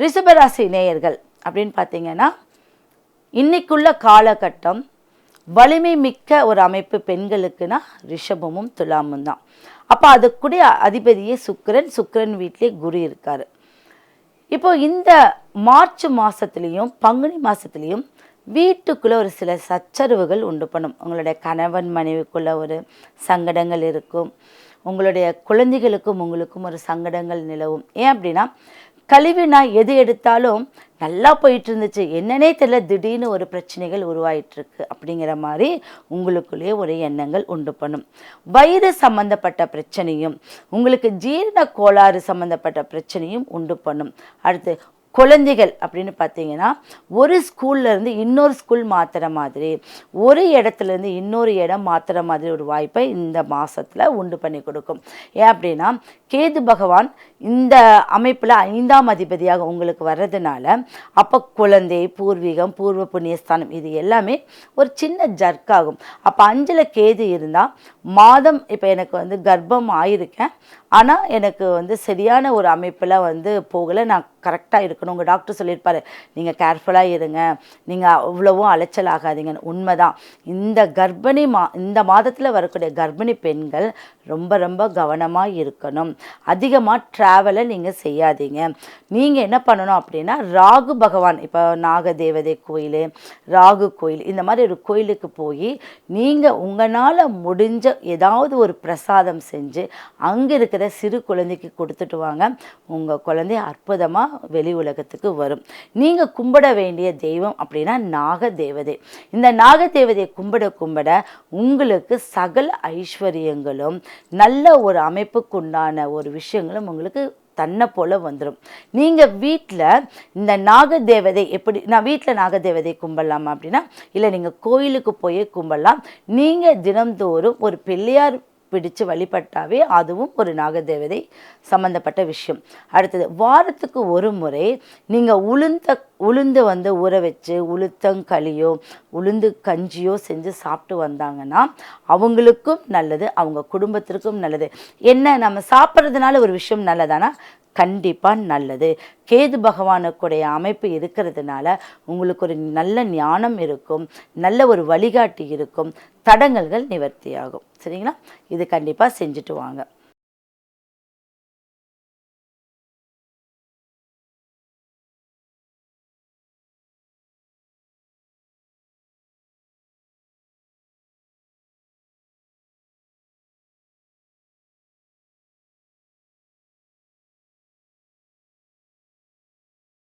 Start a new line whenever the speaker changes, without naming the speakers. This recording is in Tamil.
ரிஷபராசி நேயர்கள் அப்படின்னு பார்த்தீங்கன்னா, இன்னைக்குள்ள காலகட்டம் வலிமை மிக்க ஒரு அமைப்பு பெண்களுக்குன்னா ரிஷபமும் துலாமும் தான். அப்போ அதுக்குடைய அதிபதியே சுக்கிரன், சுக்கிரன் வீட்டிலே குரு இருக்கார். இப்போ இந்த மார்ச் மாதத்துலேயும் பங்குனி மாதத்துலேயும் வீட்டுக்குள்ளே ஒரு சில சச்சரவுகள் உண்டு பண்ணும். உங்களுடைய கணவன் மனைவிக்குள்ளே ஒரு சங்கடங்கள் இருக்கும். உங்களுடைய குழந்தைகளுக்கும் உங்களுக்கும் ஒரு சங்கடங்கள் நிலவும். ஏன் அப்படின்னா, கழிவுனா எது எடுத்தாலும் நல்லா போயிட்டு இருந்துச்சு, என்னன்னே தெரியல, திடீர்னு ஒரு பிரச்சனைகள் உருவாயிட்டிருக்கு அப்படிங்கிற மாதிரி உங்களுக்குள்ளேயே ஒரு எண்ணங்கள் உண்டு பண்ணும். வயிறு சம்மந்தப்பட்ட பிரச்சனையும் உங்களுக்கு ஜீரண கோளாறு சம்மந்தப்பட்ட பிரச்சனையும் உண்டு பண்ணும். அடுத்து குழந்தைகள் அப்படின்னு பார்த்தீங்கன்னா, ஒரு ஸ்கூல்லேருந்து இன்னொரு ஸ்கூல் மாற்றுற மாதிரி, ஒரு இடத்துலேருந்து இன்னொரு இடம் மாற்றுற மாதிரி ஒரு வாய்ப்பை இந்த மாதத்தில் உண்டு பண்ணி கொடுக்கும். ஏன் அப்படின்னா, கேது பகவான் இந்த அமைப்பில் 5ஆம் அதிபதியாக உங்களுக்கு வர்றதுனால, அப்போ குழந்தை, பூர்வீகம், பூர்வ புண்ணியஸ்தானம் இது எல்லாமே ஒரு சின்ன ஜர்க்காகும். அப்போ 5ல் கேது இருந்தால் மாதம் இப்போ எனக்கு கர்ப்பம் ஆயிருக்கேன், ஆனால் எனக்கு சரியான ஒரு அமைப்பில் போகலை, நான் கரெக்டாக இருக்கணும். உங்கள் டாக்டர் சொல்லியிருப்பார், நீங்கள் கேர்ஃபுல்லாக இருங்க, நீங்கள் அவ்வளவும் அலைச்சல் ஆகாதீங்கன்னு. உண்மைதான். இந்த மாதத்தில் வரக்கூடிய கர்ப்பிணி பெண்கள் ரொம்ப ரொம்ப கவனமாக இருக்கணும். அதிகமாக ட்ராவலை நீங்கள் செய்யாதீங்க. நீங்கள் என்ன பண்ணணும் அப்படின்னா, ராகு பகவான், இப்போ நாகதேவதை கோயில், ராகு கோயில், இந்த மாதிரி ஒரு கோயிலுக்கு போய் நீங்கள் உங்களால் முடிஞ்ச ஏதாவது ஒரு பிரசாதம் செஞ்சு அங்கே இருக்கிற சிறு குழந்தைக்கு கொடுத்துட்டு வாங்க. உங்கள் குழந்தை அற்புதமாக வெளி உலகத்துக்கு வரும். நீங்கள் கும்பிட வேண்டிய தெய்வம் அப்படின்னா நாகதேவதை. இந்த நாகதேவதையை கும்பிட உங்களுக்கு சகல ஐஸ்வர்யங்களும் நல்ல ஒரு அமைப்புக்குண்டான ஒரு விஷயங்களும் உங்களுக்கு தன்னை போல் வந்துடும். நீங்கள் வீட்டில் இந்த நாகதேவதை எப்படி, நான் வீட்டில் நாகதேவதை கும்பிடலாமா அப்படின்னா, இல்லை நீங்கள் கோயிலுக்கு போய் கும்பிடலாம். நீங்கள் தினம்தோறும் ஒரு பிள்ளையார் பிடிச்சு வழிபட்டாவே அதுவும் ஒரு நாகதேவதை சம்மந்தப்பட்ட விஷயம். அடுத்தது, வாரத்துக்கு ஒரு முறை நீங்கள் உளுந்து ஊற வச்சு உளுத்தங்களியோ உளுந்து கஞ்சியோ செஞ்சு சாப்பிட்டு வந்தாங்கன்னா அவங்களுக்கும் நல்லது, அவங்க குடும்பத்திற்கும் நல்லது. என்ன, நம்ம சாப்பிட்றதுனால ஒரு விஷயம் நல்லதானா? கண்டிப்பாக நல்லது. கேது பகவானுக்குடைய அமைப்பு இருக்கிறதுனால உங்களுக்கு ஒரு நல்ல ஞானம் இருக்கும், நல்ல ஒரு வழிகாட்டி இருக்கும், தடங்கல்கள் நிவர்த்தியாகும். சரிங்களா? இது கண்டிப்பாக செஞ்சுட்டு வாங்க.